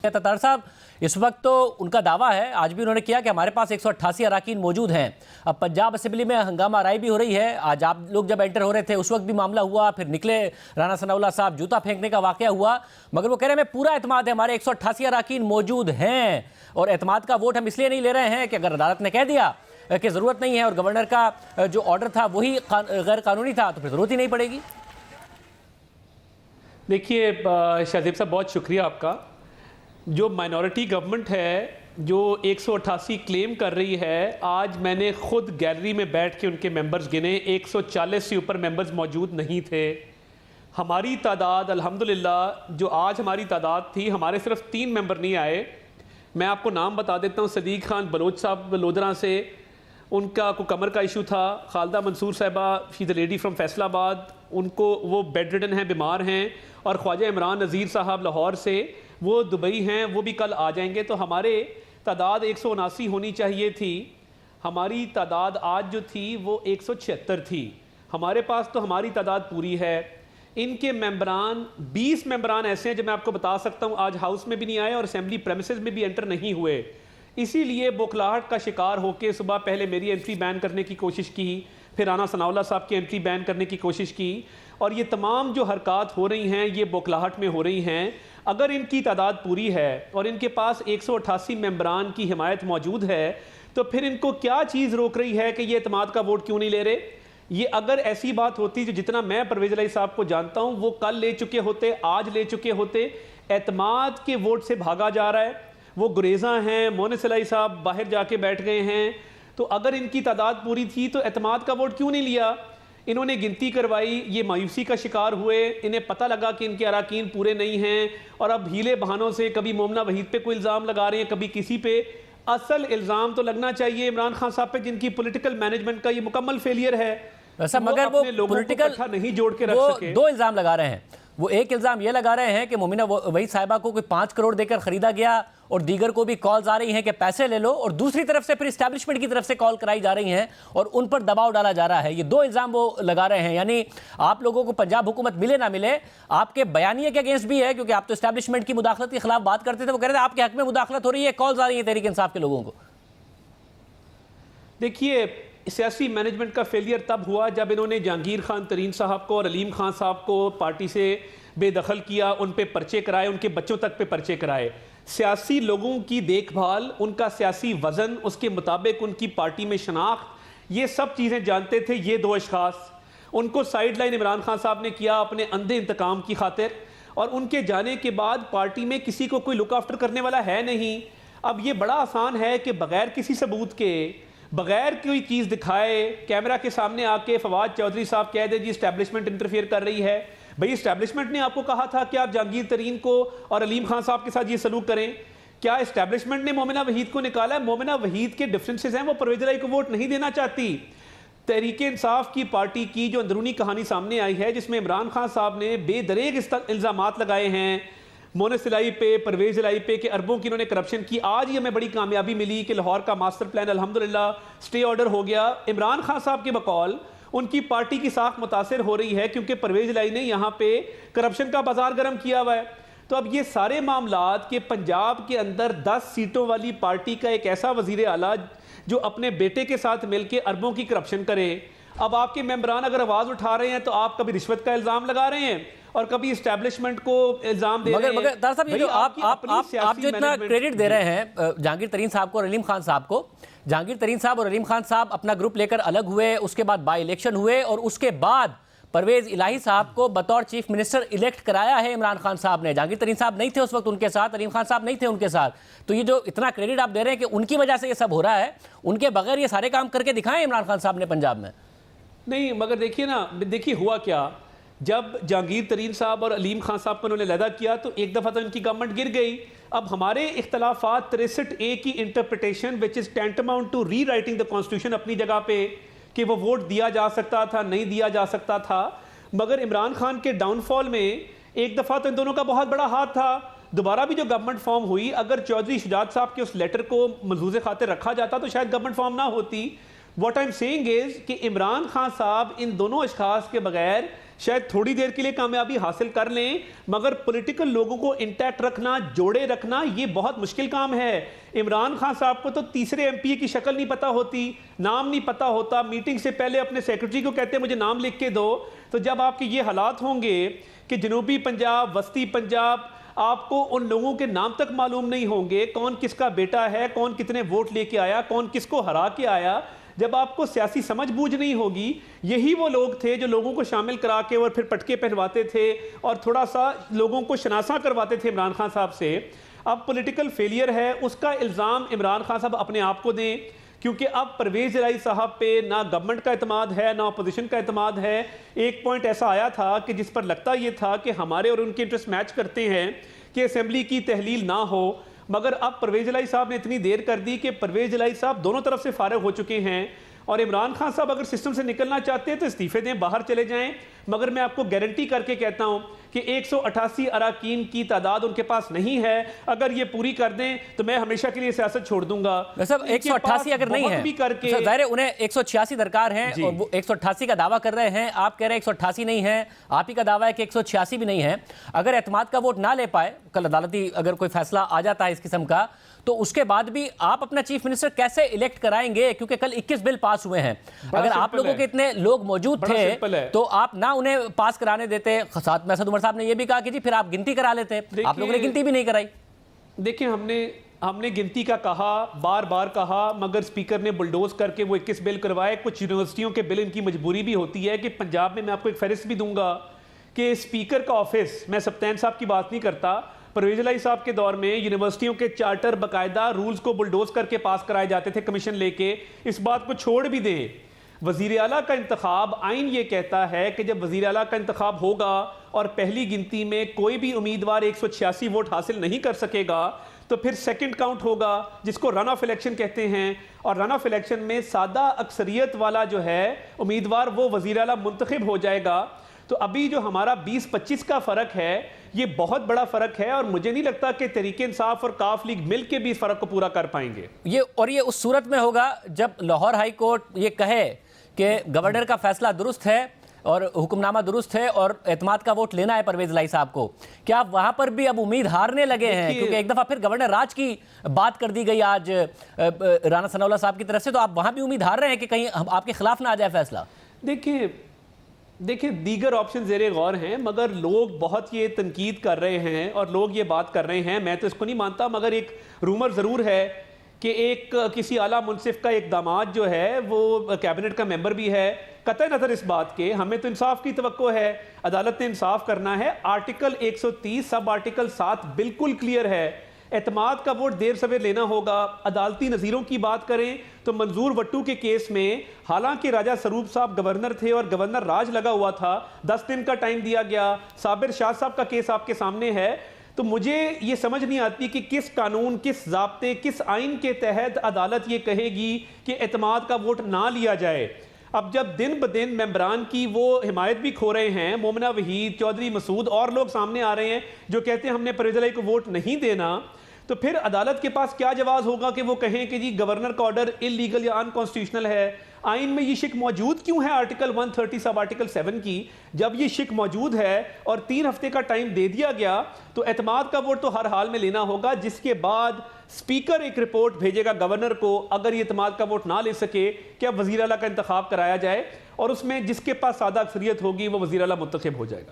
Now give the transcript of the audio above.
ततार साहब, इस वक्त तो उनका दावा है, आज भी उन्होंने किया कि हमारे पास 188 अराकीन मौजूद हैं। अब पंजाब असेंबली में हंगामा आराई भी हो रही है। आज आप लोग जब एंटर हो रहे थे उस वक्त भी मामला हुआ, फिर निकले राना सनाउल्लाह साहब, जूता फेंकने का वाकया हुआ, मगर वो कह रहे हैं हमें पूरा एतमाद है, हमारे 188 अराकीन मौजूद हैं और एतमाद का वोट हम इसलिए नहीं ले रहे हैं कि अगर अदालत ने कह दिया कि ज़रूरत नहीं है और गवर्नर का जो ऑर्डर था वही गैर कानूनी था तो फिर ज़रूरत ही नहीं पड़ेगी। देखिए शाहज़ेब साहब, बहुत शुक्रिया आपका। जो माइनॉरिटी गवर्नमेंट है जो 188 क्लेम कर रही है, आज मैंने खुद गैलरी में बैठ के उनके मेंबर्स गिने, 140 से ऊपर मेंबर्स मौजूद नहीं थे। हमारी तादाद अल्हम्दुलिल्लाह, जो आज हमारी तादाद थी, हमारे सिर्फ 3 मेंबर नहीं आए। मैं आपको नाम बता देता हूँ। सदीक खान बलोच साहब लोधरा से, उनका को कमर का इशू था। खालदा मंसूर साहिबा, she the lady from Faisalabad, उनको वो बेड रिडन हैं, बीमार हैं। और ख्वाजा इमरान नज़ीर साहब लाहौर से, वो दुबई हैं, वो भी कल आ जाएंगे। तो हमारे तादाद 179 होनी चाहिए थी। हमारी तादाद आज जो थी वो 176 थी। हमारे पास तो हमारी तादाद पूरी है। इनके मेंबरान 20 मेंबरान ऐसे हैं जो मैं आपको बता सकता हूँ आज हाउस में भी नहीं आए और असेंबली प्रेमिसेस में भी एंटर नहीं हुए। इसीलिए बौखलाहट का शिकार होकर सुबह पहले मेरी एंट्री बैन करने की कोशिश की, फिर राना सनाउल्लाह साहब की एंट्री बैन करने की कोशिश की। और ये तमाम जो हरकत हो रही हैं ये बौखलाहट में हो रही हैं। अगर इनकी तादाद पूरी है और इनके पास 188 मेंबरान की हिमायत मौजूद है तो फिर इनको क्या चीज़ रोक रही है कि ये एतमाद का वोट क्यों नहीं ले रहे? ये अगर ऐसी बात होती जो जितना मैं परवेज़ इलाही साहब को जानता हूँ वो कल ले चुके होते, आज ले चुके होते। एतमाद के वोट से भागा जा रहा है, वो गुरेज़ा हैं। मोनिस इलाही साहब बाहर जाके बैठ गए हैं। तो अगर इनकी तादाद पूरी थी तो एतमाद का वोट क्यों नहीं लिया? इन्होंने गिनती करवाई, ये मायूसी का शिकार हुए। इन्हें पता लगा कि इनके अराकीन पूरे नहीं हैं और अब हीले बहानों से कभी मोमना वहीद पे कोई इल्ज़ाम लगा रहे हैं, कभी किसी पे। असल इल्ज़ाम तो लगना चाहिए इमरान खान साहब पे, जिनकी पॉलिटिकल मैनेजमेंट का ये मुकम्मल फेलियर है। वैसा मगर वो पॉलिटिकल नहीं जोड़ के रख सके। 2 इल्ज़ाम लगा रहे हैं। वो एक इल्ज़ाम ये लगा रहे हैं कि मोमिना वहीद साहिबा को कोई 5 करोड़ देकर ख़रीदा गया और दीगर को भी कॉल्स आ रही हैं कि पैसे ले लो, और दूसरी तरफ से फिर इस्टेब्लिशमेंट की तरफ से कॉल कराई जा रही हैं और उन पर दबाव डाला जा रहा है। ये 2 इल्ज़ाम वो लगा रहे हैं। यानी आप लोगों को पंजाब हुकूमत मिले ना मिले, आपके बयानिए के अगेंस्ट भी है, क्योंकि आप तो इस्टेब्लिशमेंट की मुदाखलत के खिलाफ बात करते थे। वो कह रहे थे आपके हक में मुदाखलत हो रही है, कॉल्स आ रही है तहरीक इंसाफ के लोगों को। देखिए, सियासी मैनेजमेंट का फेलियर तब हुआ जब इन्होंने जहांगीर खान तरीन साहब को और अलीम खान साहब को पार्टी से बेदखल किया, उन पे पर्चे कराए, उनके बच्चों तक पे पर्चे कराए। सियासी लोगों की देखभाल, उनका सियासी वज़न, उसके मुताबिक उनकी पार्टी में शनाख्त, ये सब चीज़ें जानते थे ये 2 अशखास। उनको साइड लाइन इमरान खान साहब ने किया अपने अंधे इंतकाम की खातिर, और उनके जाने के बाद पार्टी में किसी को कोई लुक आफ्टर करने वाला है नहीं। अब ये बड़ा आसान है कि बग़ैर किसी सबूत के, बग़ैर कोई चीज़ दिखाए, कैमरा के सामने आके फवाद चौधरी साहब कह दे जी इस्टेब्लिशमेंट इंटरफेयर कर रही है। भाई, इस्टेब्लिशमेंट ने आपको कहा था कि आप जहांगीर तरीन को और अलीम खान साहब के साथ ये सलूक करें। क्या इस्टेब्लिशमेंट ने मोमिना वहीद को निकाला है? मोमिना वहीद के डिफरेंसेस हैं, वो परवेज़ इलाही को वोट नहीं देना चाहती। तहरीक इंसाफ की पार्टी की जो अंदरूनी कहानी सामने आई है, जिसमें इमरान खान साहब ने बेदरेग इल्ज़ामात लगाए हैं मोनिस इलाही पे, परवेज़ इलाही पे, कि अरबों की इन्होंने करप्शन की। आज ही हमें बड़ी कामयाबी मिली कि लाहौर का मास्टर प्लान अल्हम्दुलिल्लाह स्टे ऑर्डर हो गया। इमरान खान साहब के बकौल उनकी पार्टी की साख मुतासिर हो रही है क्योंकि परवेज़ इलाही ने यहाँ पे करप्शन का बाजार गर्म किया हुआ है। तो अब ये सारे मामलात के पंजाब के अंदर 10 सीटों वाली पार्टी का एक ऐसा वज़ीर आला जो अपने बेटे के साथ मिलकर अरबों की करप्शन करे। अब आपके मेंबरान अगर आवाज़ उठा रहे हैं तो आप कभी रिश्वत का इल्ज़ाम लगा रहे हैं और कभी इस्टेब्लिशमेंट को इल्ज़ाम दे रहे हैं। मगर तार साहब, ये जो आप जो इतना क्रेडिट दे रहे हैं जहांगीर तरीन साहब को और अलीम खान साहब को, जहांगीर तरीन साहब और अलीम खान साहब अपना ग्रुप लेकर अलग हुए, उसके बाद बाई इलेक्शन हुए और उसके बाद परवेज़ इलाही साहब को बतौर चीफ मिनिस्टर इलेक्ट कराया है इमरान खान साहब ने। जहांगीर तरीन साहब नहीं थे उस वक्त उनके साथ, अलीम खान साहब नहीं थे उनके साथ। तो ये जो इतना क्रेडिट आप दे रहे हैं कि उनकी वजह से ये सब हो रहा है, उनके बगैर ये सारे काम करके दिखाएं इमरान खान साहब ने पंजाब में। नहीं, मगर देखिए ना, देखिए हुआ क्या, जब जहांगीर तरीन साहब और अलीम खान साहब को उन्होंने लैदा किया तो एक दफ़ा तो इनकी गवर्नमेंट गिर गई। अब हमारे इख्तलाफात 63A की interpretation which is tantamount to rewriting the constitution अपनी जगह पे, कि वो वोट दिया जा सकता था, नहीं दिया जा सकता था। मगर इमरान खान के डाउनफॉल में एक दफ़ा तो इन दोनों का बहुत बड़ा हाथ था। दोबारा भी जो गवर्नमेंट फॉर्म हुई, अगर चौधरी शुजात साहब के उस लेटर को मलहूज़े खातिर रखा जाता तो शायद गवर्नमेंट फॉर्म ना होती। What I am saying is कि इमरान खान साहब इन दोनों अशखास के बगैर शायद थोड़ी देर के लिए कामयाबी हासिल कर लें, मगर पॉलिटिकल लोगों को इंटैक्ट रखना, जोड़े रखना, ये बहुत मुश्किल काम है। इमरान खान साहब को तो तीसरे एमपी की शक्ल नहीं पता होती, नाम नहीं पता होता, मीटिंग से पहले अपने सेक्रेटरी को कहते हैं मुझे नाम लिख के दो। तो जब आपके ये हालात होंगे कि जनूबी पंजाब, वस्ती पंजाब, आपको उन लोगों के नाम तक मालूम नहीं होंगे, कौन किसका बेटा है, कौन कितने वोट लेके आया, कौन किसको हरा के आया, जब आपको सियासी समझ बूझ नहीं होगी, यही वो लोग थे जो लोगों को शामिल करा के और फिर पटके पहनवाते थे और थोड़ा सा लोगों को शनासा करवाते थे इमरान खान साहब से। अब पॉलिटिकल फेलियर है, उसका इल्ज़ाम इमरान खान साहब अपने आप को दें, क्योंकि अब परवेज इलाही साहब पे ना गवर्नमेंट का एतमाद है, ना अपोजिशन का एतमाद है। एक पॉइंट ऐसा आया था कि जिस पर लगता ये था कि हमारे और उनके इंटरेस्ट मैच करते हैं कि असेंबली की तहलील ना हो, मगर अब परवेज इलाही साहब ने इतनी देर कर दी कि परवेज इलाही साहब दोनों तरफ से फारिग हो चुके हैं। और इमरान खान साहब अगर सिस्टम से निकलना चाहते हैं तो इस्तीफे दें, बाहर चले जाएं। मगर मैं आपको गारंटी करके कहता हूं कि 188 अराकीन की तादाद उनके पास नहीं है। अगर ये पूरी कर दें तो मैं हमेशा के लिए सियासत छोड़ दूंगा। सब 188 अगर नहीं है, करके ज़ाहिर है उन्हें 186 दरकार हैं और वो 188 का दावा कर रहे हैं। आप कह रहे हैं 188 नहीं है, आप ही का दावा है कि 186 भी नहीं है। अगर एतमाद का वोट ना ले पाए, कल अदालती अगर कोई फैसला आ जाता है इस किस्म का, तो उसके बाद भी आप अपना चीफ मिनिस्टर कैसे इलेक्ट कराएंगे? क्योंकि कल 21 बिल पास हुए हैं। अगर आप लोगों के इतने लोग मौजूद थे तो आप ना उन्हें पास कराने देते। साथ में असद उमर साहब ने यह भी कहा कि जी फिर आप गिनती करा लेते। आप लोगों ने गिनती भी नहीं कराई। देखिए, हमने गिनती का कहा, बार बार कहा, मगर स्पीकर ने बुलडोज करके वो 21 बिल करवाए। कुछ यूनिवर्सिटियों के बिल इनकी मजबूरी भी होती है कि पंजाब में, मैं आपको एक फहरिस्त भी दूंगा कि स्पीकर का ऑफिस, मैं सप्तान साहब की बात नहीं करता, परवेज इलाही साहब के दौर में यूनिवर्सिटियों के चार्टर बाकायदा रूल्स को बुलडोज करके पास कराए जाते थे कमीशन लेके। इस बात को छोड़ भी दें, वजीर आला का इंतखाब, आइन ये कहता है कि जब वजीर आला का इंतखाब होगा और पहली गिनती में कोई भी उम्मीदवार 186 वोट हासिल नहीं कर सकेगा तो फिर सेकंड काउंट होगा, जिसको रन ऑफ इलेक्शन कहते हैं। और रन ऑफ इलेक्शन में सादा अक्सरियत वाला जो है उम्मीदवार, वो वजीर आला मुंतखब हो जाएगा। तो अभी जो हमारा 20-25 का फर्क है, ये बहुत बड़ा फर्क है और मुझे नहीं लगता कि तहरीक इंसाफ और काफ लीग मिल के भी इस फर्क को पूरा कर पाएंगे। ये उस सूरत में होगा जब लाहौर हाई कोर्ट ये कहे कि गवर्नर का फैसला दुरुस्त है और हुक्मनामा दुरुस्त है और एतमाद का वोट लेना है परवेज इलाही साहब को। क्या आप वहां पर भी अब उम्मीद हारने लगे हैं? क्योंकि एक दफा फिर गवर्नर राज की बात कर दी गई आज राना सनाउल्लाह साहब की तरफ से, तो आप वहां भी उम्मीद हार रहे हैं कि कहीं आपके खिलाफ ना आ जाए फैसला? देखिए दीगर ऑप्शन ज़ेरे गौर हैं, मगर लोग बहुत ये तनकीद कर रहे हैं और लोग ये बात कर रहे हैं। मैं तो इसको नहीं मानता, मगर एक रूमर ज़रूर है कि एक किसी आला मुनसिफ का एक दामाद जो है वो कैबिनेट का मेंबर भी है। कतई नज़र इस बात के, हमें तो इंसाफ की तवक्को है, अदालत ने इंसाफ करना है। आर्टिकल 130 सब आर्टिकल 7 बिल्कुल क्लियर है, एतमाद का वोट देर सवेर लेना होगा। अदालती नज़ीरों की बात करें तो मंजूर वट्टू के केस में, हालांकि राजा सरूप साहब गवर्नर थे और गवर्नर राज लगा हुआ था, 10 दिन का टाइम दिया गया। साबिर शाह साहब का केस आपके सामने है। तो मुझे ये समझ नहीं आती कि किस कानून, किस ज़ाब्ते, किस आइन के तहत अदालत ये कहेगी कि एतमाद का वोट ना लिया जाए। अब जब दिन ब दिन मेंबरान की वो हिमायत भी खो रहे हैं, मोमिना वहीद, चौधरी मसूद और लोग सामने आ रहे हैं जो कहते हैं हमने परवेज इलाही को वोट नहीं देना, तो फिर अदालत के पास क्या जवाब होगा कि वो कहें कि जी गवर्नर का ऑर्डर इलीगल या अनकॉन्स्टिट्यूशनल है। आइन में ये शिक मौजूद क्यों है आर्टिकल 130 सब आर्टिकल 7 की? जब ये शिक मौजूद है और 3 हफ्ते का टाइम दे दिया गया तो एतमाद का वोट तो हर हाल में लेना होगा, जिसके बाद स्पीकर एक रिपोर्ट भेजेगा गवर्नर को, अगर ये एतमाद का वोट ना ले सके क्या वजीर आला का इंतखाब कराया जाए, और उसमें जिसके पास सादा अक्सरियत होगी वो वजीर आला मुंतखब हो जाएगा।